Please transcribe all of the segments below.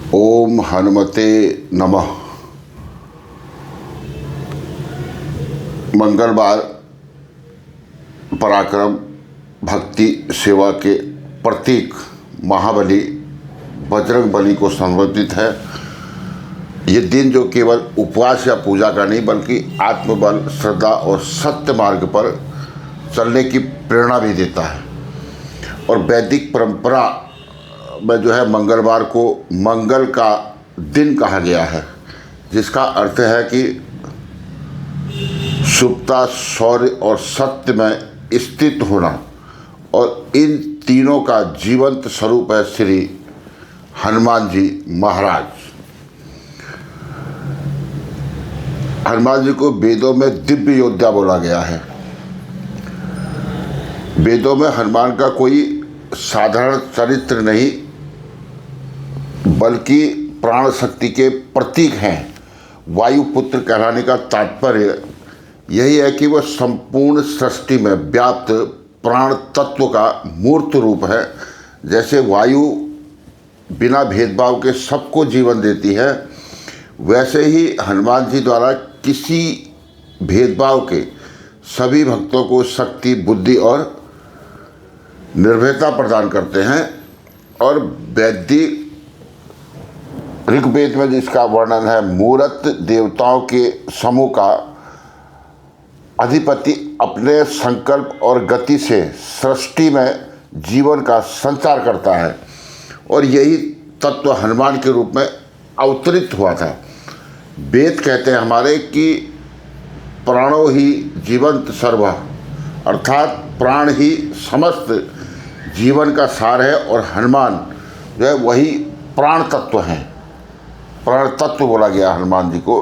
ओम हनुमते नमः। मंगलवार पराक्रम भक्ति सेवा के प्रतीक महाबली बजरंग बली को समर्पित है। ये दिन जो केवल उपवास या पूजा का नहीं बल्कि आत्मबल, श्रद्धा और सत्य मार्ग पर चलने की प्रेरणा भी देता है। और वैदिक परंपरा में जो है मंगलवार को मंगल का दिन कहा गया है, जिसका अर्थ है कि शुभता, शौर्य और सत्य में स्थित होना। और इन तीनों का जीवंत स्वरूप है श्री हनुमान जी महाराज। हनुमान जी को वेदों में दिव्य योद्धा बोला गया है। वेदों में हनुमान का कोई साधारण चरित्र नहीं बल्कि प्राण शक्ति के प्रतीक हैं। वायुपुत्र कहलाने का तात्पर्य यही है कि वह संपूर्ण सृष्टि में व्याप्त प्राण तत्व का मूर्त रूप है। जैसे वायु बिना भेदभाव के सबको जीवन देती है, वैसे ही हनुमान जी द्वारा किसी भेदभाव के सभी भक्तों को शक्ति, बुद्धि और निर्भयता प्रदान करते हैं। और वैदिक ऋग्वेद में जिसका वर्णन है, मूर्त देवताओं के समूह का अधिपति अपने संकल्प और गति से सृष्टि में जीवन का संचार करता है। और यही तत्व हनुमान के रूप में अवतरित हुआ था। वेद कहते हैं हमारे कि प्राणो ही जीवंत सर्व, अर्थात प्राण ही समस्त जीवन का सार है। और हनुमान जो है वही प्राण तत्व हैं। प्राण तत्व बोला गया हनुमान जी को।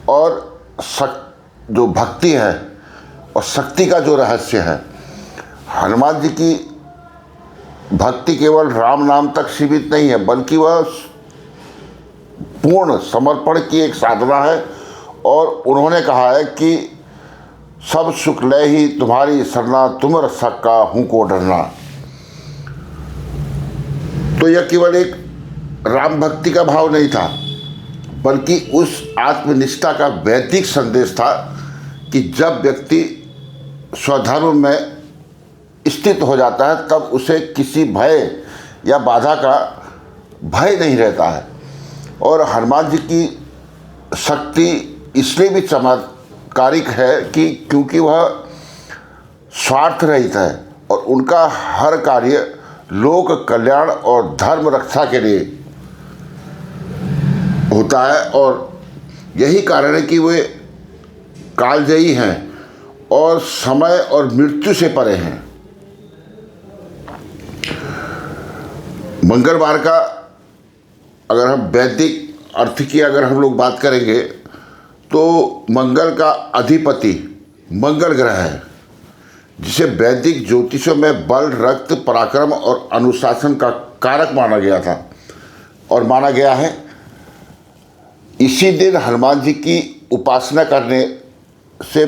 और जो भक्ति है और शक्ति का जो रहस्य है, हनुमान जी की भक्ति केवल राम नाम तक सीमित नहीं है बल्कि वह पूर्ण समर्पण की एक साधना है। और उन्होंने कहा है कि सब सुख लय ही तुम्हारी सरना, तुम रक्षक का हूँ को डरना। तो यह केवल एक राम भक्ति का भाव नहीं था बल्कि उस आत्मनिष्ठा का वैदिक संदेश था कि जब व्यक्ति स्वधर्म में स्थित हो जाता है तब उसे किसी भय या बाधा का भय नहीं रहता है। और हनुमान जी की शक्ति इसलिए भी चमत्कारिक है कि क्योंकि वह स्वार्थ रहित है और उनका हर कार्य लोक कल्याण और धर्म रक्षा के लिए होता है। और यही कारण है कि वे कालजयी हैं और समय और मृत्यु से परे हैं। मंगलवार का अगर हम वैदिक अर्थ की अगर हम लोग बात करेंगे तो मंगल का अधिपति मंगल ग्रह है, जिसे वैदिक ज्योतिषों में बल, रक्त, पराक्रम और अनुशासन का कारक माना गया था और माना गया है। इसी दिन हनुमान जी की उपासना करने से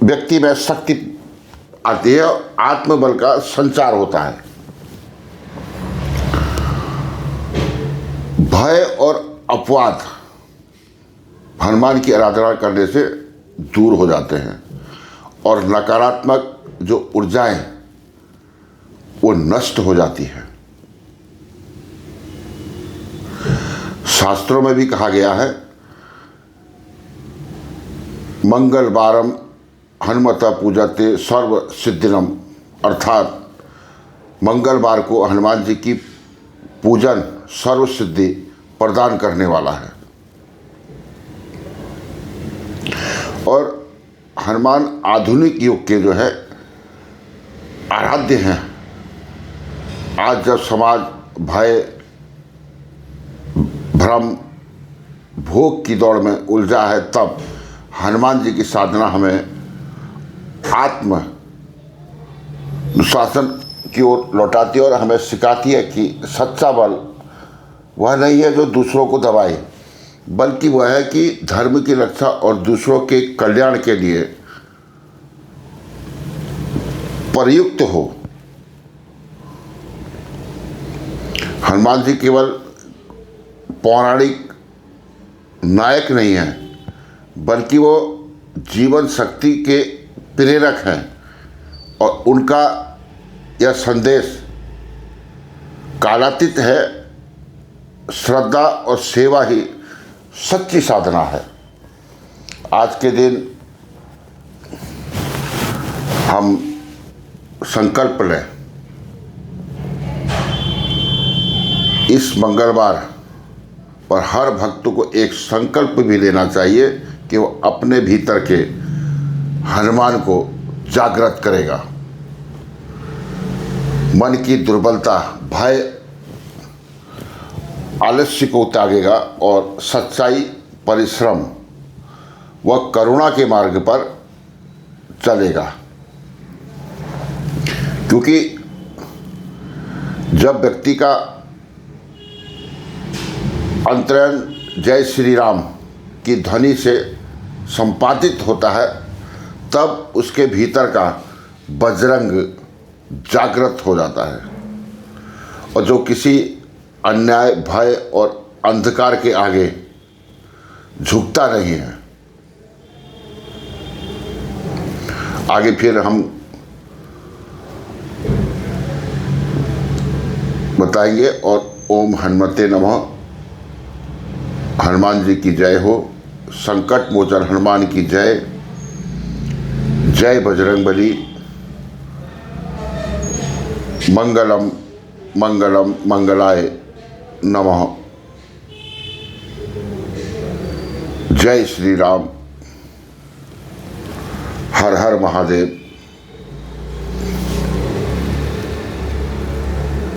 व्यक्ति में शक्ति आती है और आत्मबल का संचार होता है। भय और अपवाद हनुमान की आराधना करने से दूर हो जाते हैं और नकारात्मक जो ऊर्जाएं वो नष्ट हो जाती है। शास्त्रों में भी कहा गया है, मंगलवारम हनुमता पूजते सर्व सिद्धिनम, अर्थात मंगलवार को हनुमान जी की पूजन सर्व सिद्धि प्रदान करने वाला है। और हनुमान आधुनिक युग के जो है आराध्य हैं। आज जब समाज भय, भ्रम, भोग की दौड़ में उलझा है, तब हनुमान जी की साधना हमें आत्म अनुशासन की ओर लौटाती है और हमें सिखाती है कि सच्चा बल वह नहीं है जो दूसरों को दबाए, बल्कि वह है कि धर्म की रक्षा और दूसरों के कल्याण के लिए प्रयुक्त हो। हनुमान जी केवल पौराणिक नायक नहीं हैं, बल्कि वो जीवन शक्ति के प्रेरक हैं और उनका यह संदेश कालातीत है। श्रद्धा और सेवा ही सच्ची साधना है। आज के दिन हम संकल्प लें, इस मंगलवार पर हर भक्त को एक संकल्प भी लेना चाहिए कि वो अपने भीतर के हनुमान को जागृत करेगा। मन की दुर्बलता, भय, आलस्य को त्यागेगा और सच्चाई, परिश्रम व करुणा के मार्ग पर चलेगा। क्योंकि जब व्यक्ति का अंतरंग जय श्री राम की ध्वनि से संपादित होता है, तब उसके भीतर का बजरंग जागृत हो जाता है और जो किसी अन्याय, भय और अंधकार के आगे झुकता नहीं है। आगे फिर हम बताएंगे। और ओम हनुमते नमः। हनुमान जी की जय हो। संकट मोचन हनुमान की जय। जय बजरंगबली। मंगलम मंगलम मंगलाय नमः। जय श्री राम। हर हर महादेव।